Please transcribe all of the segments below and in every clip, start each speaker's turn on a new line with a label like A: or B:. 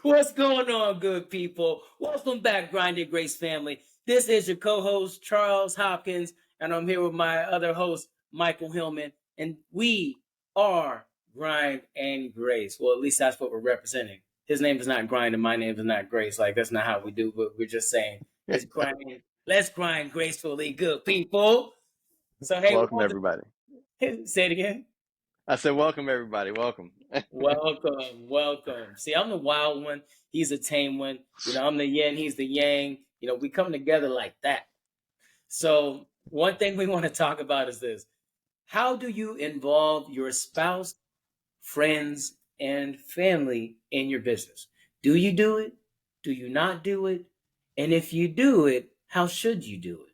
A: What's going on, good people? Welcome back, Grinded Grace family. This is your co-host, Charles Hopkins, and I'm here with my other host, Michael Hillman, and we are Grind and Grace. Well, at least that's what we're representing. His name is not Grind, and my name is not Grace. Like, that's not how we do, but we're just saying it's grinding. Let's grind gracefully, good people. So, hey,
B: Welcome everybody.
A: say it again.
B: I said welcome everybody. Welcome.
A: Welcome. See, I'm the wild one. He's a tame one. I'm the yin. He's the yang. We come together like that. So one thing we want to talk about is this. How do you involve your spouse, friends, and family in your business? Do you do it? Do you not do it? And if you do it, how should you do it?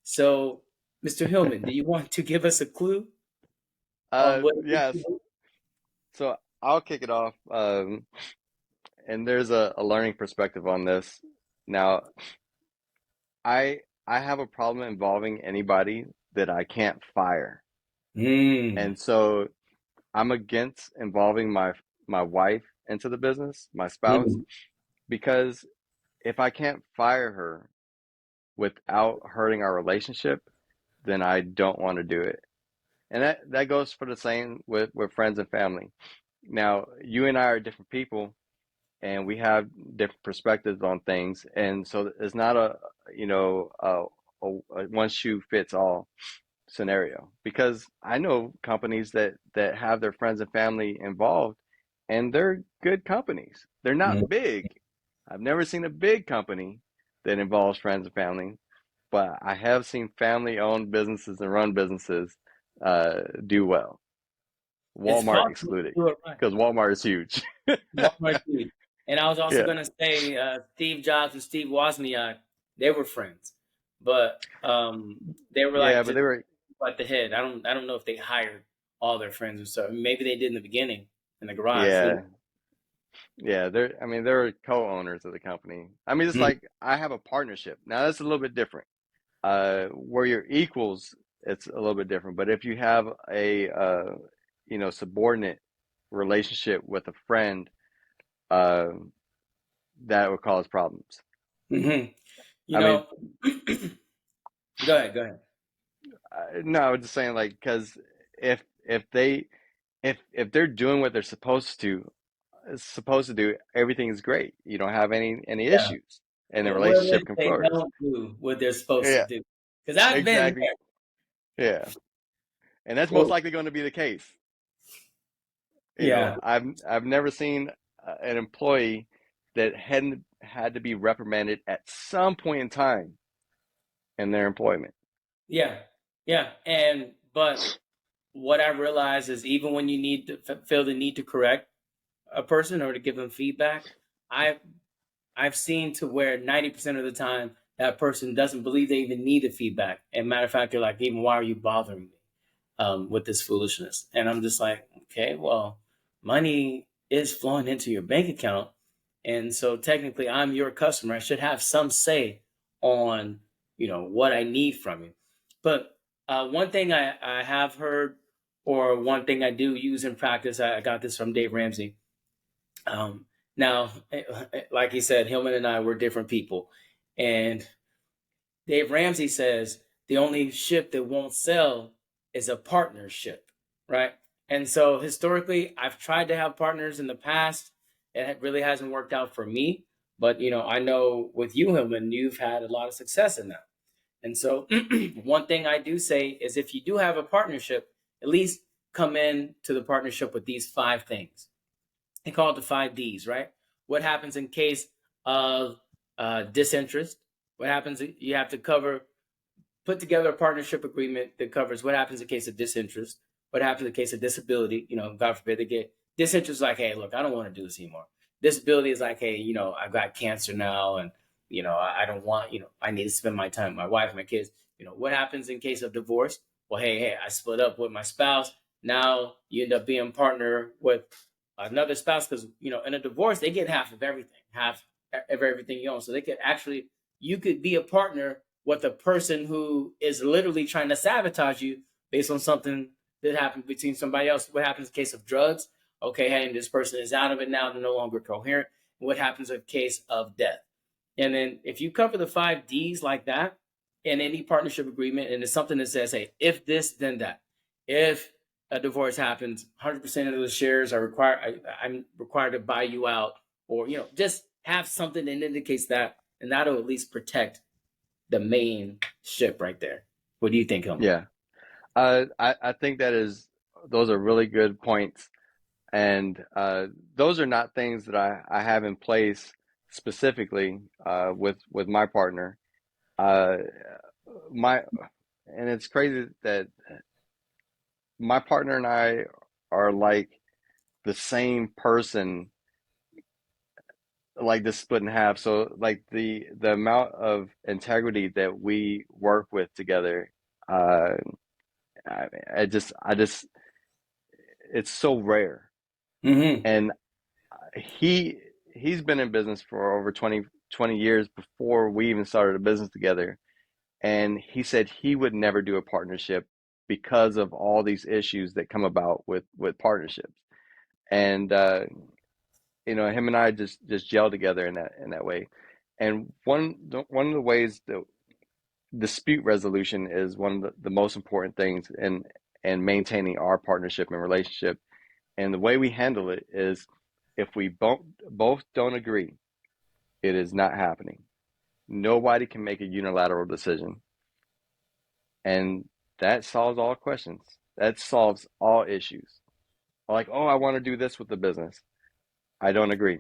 A: So, Mr. Hillman, do you want to give us a clue on what it is
B: Yes.
A: you do?
B: So I'll kick it off. And there's a learning perspective on this. Now, I I have a problem involving anybody that I can't fire.
A: Mm.
B: And so I'm against involving my wife into the business, my spouse,
A: Mm.
B: because if I can't fire her without hurting our relationship, then I don't want to do it. And that goes for the same with friends and family. Now, you and I are different people and we have different perspectives on things. And so it's not a one shoe fits all scenario because I know companies that have their friends and family involved and they're good companies. They're
A: Mm.
B: not big. I've never seen a big company that involves friends and family, but I have seen family owned businesses and run businesses do well.
A: It's
B: Walmart
A: possible to
B: excluded
A: do it right.
B: because Walmart is huge.
A: Walmart huge. And I was also
B: Yeah.
A: going to say Steve Jobs and Steve Wozniak, they were friends, but they were
B: Yeah,
A: like
B: but
A: just
B: they were,
A: at the head. I don't know if they hired all their friends or so. Maybe they did in the beginning in the garage.
B: yeah, yeah. I mean, they're co-owners of the company. I mean, it's
A: Mhm.
B: like I have a partnership. Now that's a little bit different. Where you're equals, it's a little bit different. But if you have a, subordinate relationship with a friend, uh, that would cause problems.
A: Mhm. You
B: I mean,
A: know, go ahead, go ahead.
B: no, I was just saying like because if they if they're doing what they're supposed to do, everything is great. You don't have any
A: Yeah.
B: issues, and the
A: What if
B: relationship can
A: they
B: flourish.
A: don't do what they're supposed to
B: Yeah,
A: do? Because I've been
B: exactly. Yeah, and that's most
A: there.
B: likely going to be the case.
A: Yeah.
B: I've never seen an employee that hadn't had to be reprimanded at some point in time in their employment.
A: Yeah. Yeah. But what I realize is even when you need to feel the need to correct a person or to give them feedback, I've I've seen to where 90% of the time that person doesn't believe they even need the feedback. And matter of fact, they're like, even why are you bothering me with this foolishness? And I'm just like, okay, well, money is flowing into your bank account. And so technically I'm your customer. I should have some say on, what I need from you. But one thing I have heard, or one thing I do use in practice, I got this from Dave Ramsey. Now, like he said, Hillman and I were different people. And Dave Ramsey says the only ship that won't sail is a partnership, right? And so historically, I've tried to have partners in the past. It really hasn't worked out for me. But, I know with you, Hillman, you've had a lot of success in that. And so one thing I do say is if you do have a partnership, at least come in to the partnership with these five things. They call it the five Ds, right? What happens in case of disinterest? What happens? You have to put together a partnership agreement that covers what happens in case of disinterest, what happens in case of disability. God forbid they get disinterest, like, hey, look, I don't want to do this anymore. Disability is like, hey, I've got cancer now, and I don't want, I need to spend my time with my wife, my kids. What happens in case of divorce? Well, hey, I split up with my spouse. Now you end up being partner with another spouse because in a divorce they get half of everything, half of everything you own. So they could actually, you could be a partner with a person who is literally trying to sabotage you based on something that happened between somebody else. What happens in case of drugs? Okay, hey, this person is out of it now; they're no longer coherent. what happens in case of death. And then if you cover the 5 Ds like that in any partnership agreement, and it's something that says, hey, if this, then that. If a divorce happens, 100% of the shares are required. I'm required to buy you out, or just have something that indicates that, and that'll at least protect the main ship right there. What do you think, Hilma?
B: Yeah. I think those are really good points. And those are not things that I have in place specifically with my partner. Uh, my and it's crazy that my partner and I are like the same person, like this split in half. So like the amount of integrity that we work with together, uh, I just it's so rare.
A: Mm-hmm.
B: And he he's been in business for over 20 years before we even started a business together. And he said he would never do a partnership because of all these issues that come about with partnerships. And him and I just gel together in that way. And one of the ways that dispute resolution is one of the most important things in maintaining our partnership and relationship. And the way we handle it is if we both don't agree, it is not happening. Nobody can make a unilateral decision. And that solves all questions. That solves all issues. Like, oh, I want to do this with the business. I don't agree.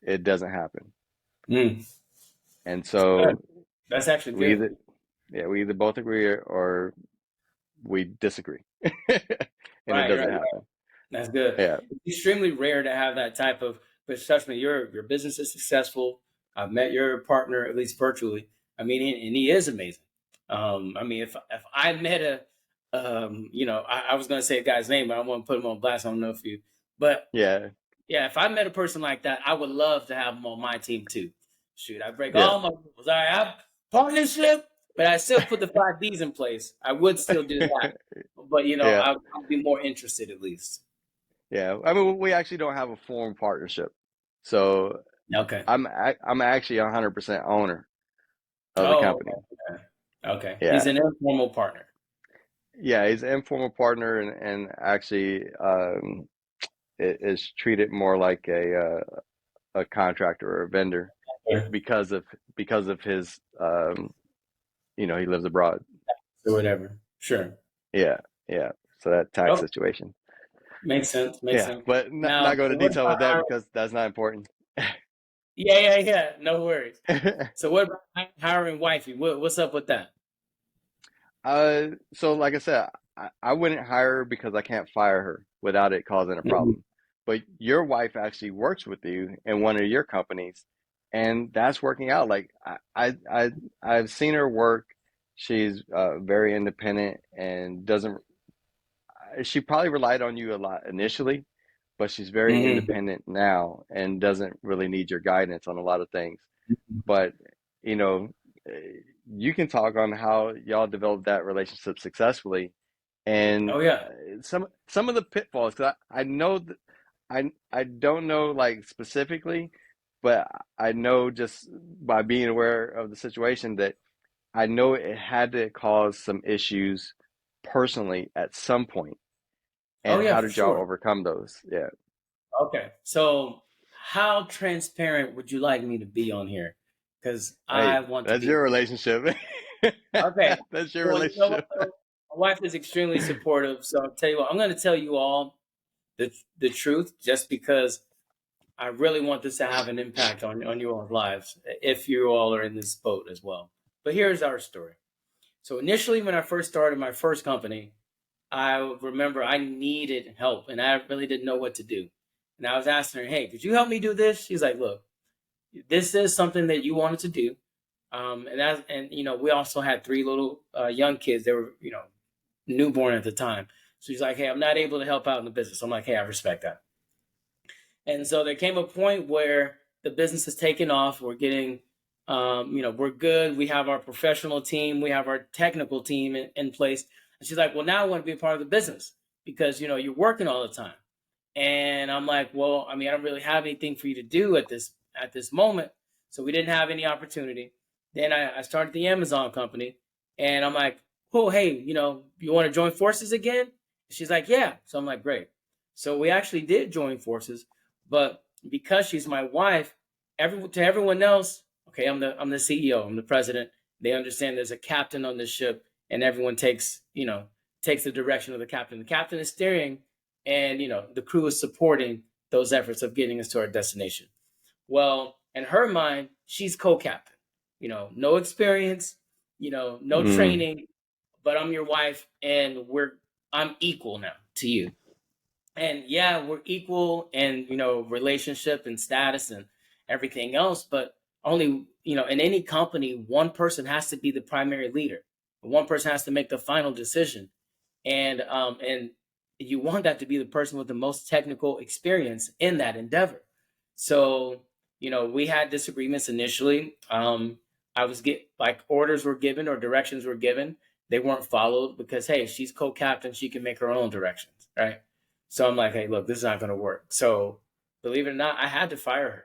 B: It doesn't happen.
A: Mm.
B: And
A: Good.
B: so
A: That's actually
B: we
A: good.
B: either we either both agree or we disagree. And it
A: Right,
B: doesn't
A: right.
B: happen.
A: That's good.
B: Yeah.
A: It's extremely rare to have that type of, but trust me, your business is successful. I've met your partner at least virtually. I mean, and he is amazing. I mean, if I met I was gonna say a guy's name, but I don't want to put him on blast. I don't know if you, but
B: Yeah.
A: yeah, if I met a person like that, I would love to have him on my team too. Shoot, I break
B: Yeah.
A: all my rules. I have partnership, but I still put the 5 Ds in place. I would still do that, but
B: Yeah.
A: I'll be more interested at least.
B: Yeah. I mean, we actually don't have a formal partnership. So
A: Okay.
B: I'm actually 100% owner of the
A: Oh,
B: company.
A: okay. Okay. He's
B: Yeah.
A: an informal partner.
B: Yeah, he's an informal partner and actually is treated more like a contractor or a vendor
A: Or
B: because of his he lives abroad.
A: whatever. Sure.
B: Yeah, yeah. So that tax
A: Oh,
B: situation.
A: makes sense. Makes
B: Yeah,
A: sense.
B: but
A: Now,
B: not go
A: so
B: into
A: what
B: detail
A: about
B: with that
A: hiring?
B: because that's not important.
A: Yeah, yeah, yeah. No worries. So what about hiring wifey? What's up with that?
B: So like I said, I wouldn't hire her because I can't fire her without it causing a
A: Mhm.
B: problem. But your wife actually works with you in one of your companies, and that's working out. Like I've seen her work. She's very independent and doesn't. She probably relied on you a lot initially, but she's very
A: Mhm.
B: independent now and doesn't really need your guidance on a lot of things. But you know, you can talk on how y'all developed that relationship successfully, and
A: Oh yeah.
B: some of the pitfalls. Because I know that I don't know like specifically, but I know just by being aware of the situation that I know it had to cause some issues personally at some point.
A: Oh
B: And
A: yeah,
B: how
A: for
B: did y'all
A: sure.
B: overcome those? Yeah.
A: Okay. So how transparent would you like me to be on here? Because I
B: Hey,
A: want to
B: that's
A: be.
B: your relationship.
A: Okay.
B: That's your
A: Well, you know what
B: relationship.
A: though? My wife is extremely supportive. So I'll tell you what, I'm going to tell you all the truth just because I really want this to have an impact on your all's lives if you all are in this boat as well. But here's our story. So initially, when I first started my first company, I remember I needed help and I really didn't know what to do. And I was asking her, "Hey, could you help me do this?" She's like, "Look, this is something that you wanted to do." And we also had 3 little young kids. They were newborn at the time. So she's like, "Hey, I'm not able to help out in the business." I'm like, "Hey, I respect that." And so there came a point where the business is taking off. We're getting, we're good. We have our professional team. We have our technical team in place. And she's like, well, now I want to be a part of the business because, you're working all the time. And I'm like, well, I mean, I don't really have anything for you to do at this moment. So we didn't have any opportunity. Then I started the Amazon company, and I'm like, oh, hey, you want to join forces again? She's like, yeah. So I'm like, great. So we actually did join forces, but because she's my wife, to everyone else, okay, I'm the CEO, I'm the president. They understand there's a captain on this ship, and everyone takes the direction of the captain. The captain is steering, and the crew is supporting those efforts of getting us to our destination. Well, in her mind, she's co-captain. No experience, no
B: Mm,
A: training, but I'm your wife, and I'm equal now to you. And yeah, we're equal in relationship and status and everything else, but only in any company, one person has to be the primary leader. One person has to make the final decision, and you want that to be the person with the most technical experience in that endeavor. So we had disagreements initially. I was get like orders were given or directions were given, they weren't followed because hey, she's co-captain, she can make her own directions, right? So I'm like, hey, look, this is not going to work. So believe it or not, I had to fire her.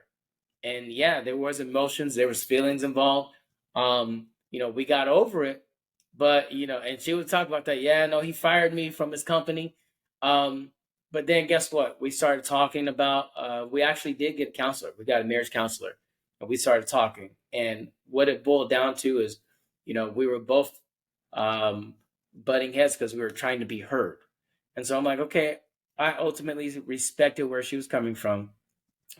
A: And yeah, there was emotions, there was feelings involved. We got over it, but and she would talk about that. Yeah, no, he fired me from his company. Um, but then guess what? We started talking about. We actually did get a counselor. We got a marriage counselor, and we started talking. And what it boiled down to is, we were both butting heads because we were trying to be heard. And so I'm like, okay, I ultimately respected where she was coming from.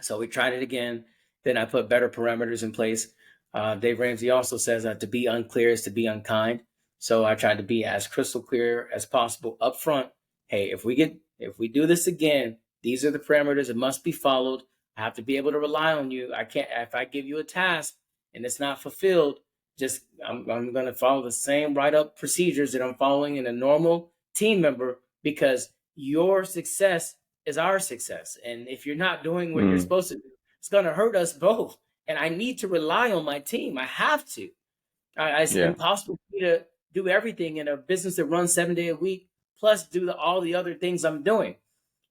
A: So we tried it again. Then I put better parameters in place. Dave Ramsey also says that to be unclear is to be unkind. So I tried to be as crystal clear as possible up front. Hey, if we do this again, these are the parameters. It must be followed. I have to be able to rely on you. I can't if I give you a task and it's not fulfilled. Just I'm going to follow the same write up procedures that I'm following in a normal team member because your success is our success. And if you're not doing what you're
B: mm,
A: supposed to do, it's going to hurt us both. And I need to rely on my team. I have to. It's
B: yeah.
A: impossible for me to do everything in a business that runs 7 days a week, plus do all the other things I'm doing.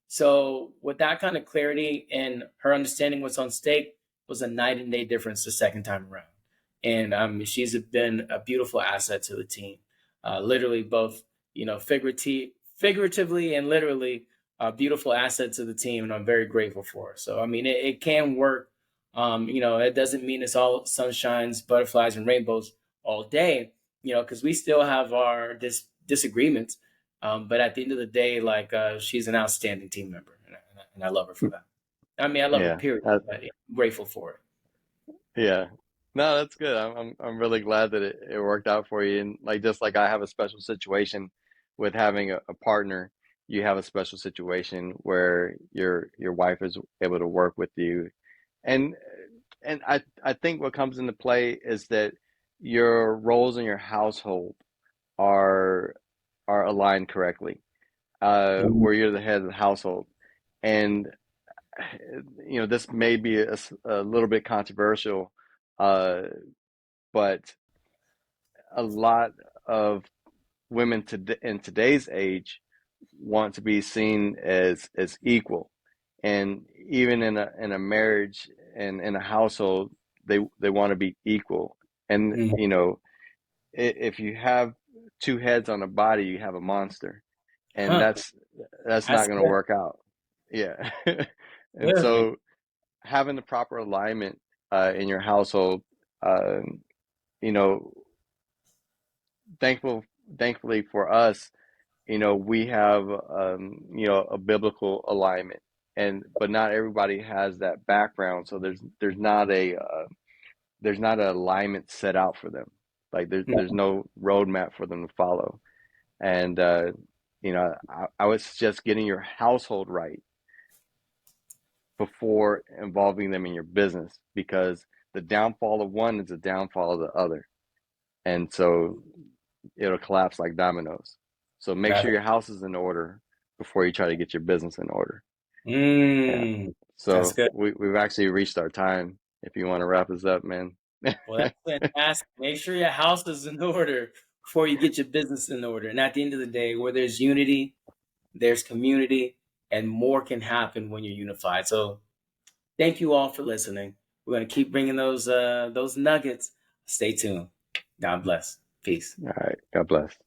A: So with that kind of clarity and her understanding what's on stake was a night and day difference the second time around. And she's been a beautiful asset to the team. Literally both, figuratively and literally a beautiful asset to the team. And I'm very grateful for her. So, I mean, it can work. It doesn't mean it's all sunshines, butterflies, and rainbows all day, because we still have our disagreements. But at the end of the day, like she's an outstanding team member, and I love her for that. I mean, I love her
B: Yeah.
A: period, but I'm grateful for it.
B: Yeah. No, that's good. I'm really glad that it worked out for you. And like just like I have a special situation with having a partner, you have a special situation where your wife is able to work with you. And I think what comes into play is that your roles in your household are are aligned correctly. Where you're the head of the household. And this may be a little bit controversial, uh, but a lot of women in today's age want to be seen as equal, and even in a marriage and in a household, they want to be equal. And
A: Mhm.
B: if you have two heads on a body, you have a monster, and
A: Huh?
B: that's not
A: That's
B: going to
A: good.
B: work out. Yeah, and
A: Good.
B: so having the proper alignment in your household, um, you know, thankful, thankfully for us, we have a biblical alignment, and but not everybody has that background, so there's not an alignment set out for them. Like there's
A: No.
B: no roadmap for them to follow, and I would suggest getting your household right before involving them in your business, because the downfall of one is the downfall of the other. And so it'll collapse like dominoes. So make
A: Got
B: sure
A: it.
B: your house is in order before you try to get your business in order. Yeah.
A: That's
B: So
A: good.
B: we've actually reached our time. If you want to wrap this up, man.
A: Well, that's fantastic. Make sure your house is in order before you get your business in order. And at the end of the day, where there's unity, there's community, and more can happen when you're unified. So thank you all for listening. We're gonna keep bringing those nuggets. Stay tuned. God bless. Peace.
B: All right. God bless.